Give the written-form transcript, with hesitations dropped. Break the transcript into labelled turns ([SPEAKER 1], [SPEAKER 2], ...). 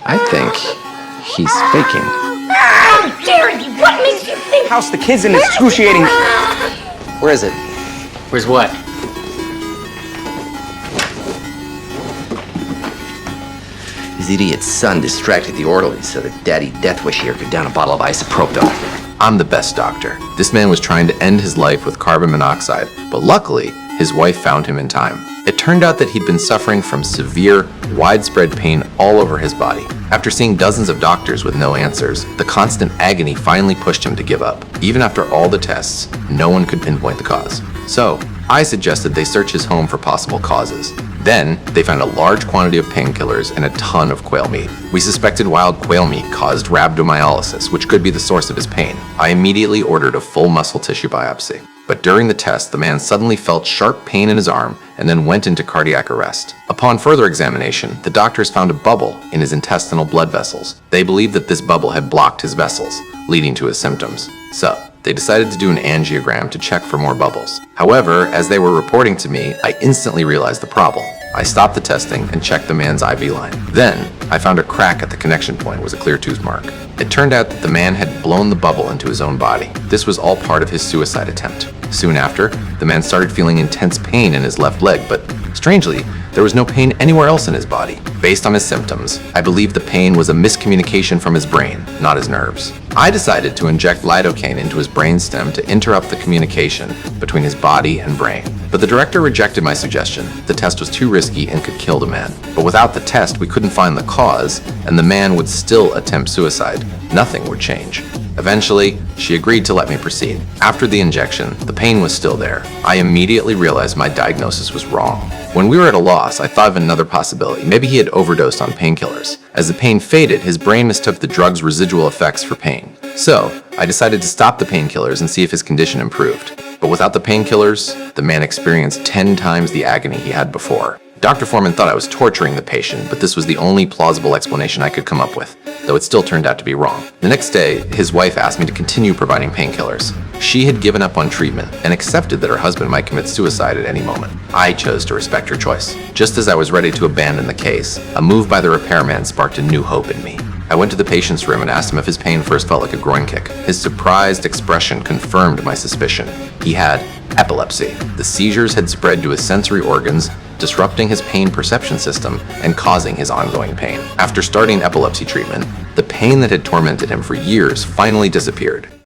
[SPEAKER 1] I think he's faking.
[SPEAKER 2] How dare you? What makes you think?
[SPEAKER 3] House, the kid's in excruciating...
[SPEAKER 1] Where is it?
[SPEAKER 4] Where's what?
[SPEAKER 1] His idiot son distracted the orderlies so that Daddy Deathwish here could down a bottle of isopropyl. I'm the best doctor. This man was trying to end his life with carbon monoxide, but luckily, his wife found him in time. It turned out that he'd been suffering from severe, widespread pain all over his body. After seeing dozens of doctors with no answers, the constant agony finally pushed him to give up. Even after all the tests, no one could pinpoint the cause. So, I suggested they search his home for possible causes. Then, they found a large quantity of painkillers and a ton of quail meat. We suspected wild quail meat caused rhabdomyolysis, which could be the source of his pain. I immediately ordered a full muscle tissue biopsy. But during the test, the man suddenly felt sharp pain in his arm and then went into cardiac arrest. Upon further examination, the doctors found a bubble in his intestinal blood vessels. They believed that this bubble had blocked his vessels, leading to his symptoms. So, they decided to do an angiogram to check for more bubbles. However, as they were reporting to me, I instantly realized the problem. I stopped the testing and checked the man's IV line. Then, I found a crack at the connection point was a clear tooth mark. It turned out that the man had blown the bubble into his own body. This was all part of his suicide attempt. Soon after, the man started feeling intense pain in his left leg, but strangely, there was no pain anywhere else in his body. Based on his symptoms, I believe the pain was a miscommunication from his brain, not his nerves. I decided to inject lidocaine into his brainstem to interrupt the communication between his body and brain. But the director rejected my suggestion. The test was too risky and could kill the man. But without the test, we couldn't find the cause, and the man would still attempt suicide. Nothing would change. Eventually, she agreed to let me proceed. After the injection, the pain was still there. I immediately realized my diagnosis was wrong. When we were at a loss, I thought of another possibility. Maybe he had overdosed on painkillers. As the pain faded, his brain mistook the drug's residual effects for pain. So, I decided to stop the painkillers and see if his condition improved. But without the painkillers, the man experienced 10 times the agony he had before. Dr. Foreman thought I was torturing the patient, but this was the only plausible explanation I could come up with, though it still turned out to be wrong. The next day, his wife asked me to continue providing painkillers. She had given up on treatment and accepted that her husband might commit suicide at any moment. I chose to respect her choice. Just as I was ready to abandon the case, a move by the repairman sparked a new hope in me. I went to the patient's room and asked him if his pain first felt like a groin kick. His surprised expression confirmed my suspicion. He had epilepsy. The seizures had spread to his sensory organs, disrupting his pain perception system and causing his ongoing pain. After starting epilepsy treatment, the pain that had tormented him for years finally disappeared.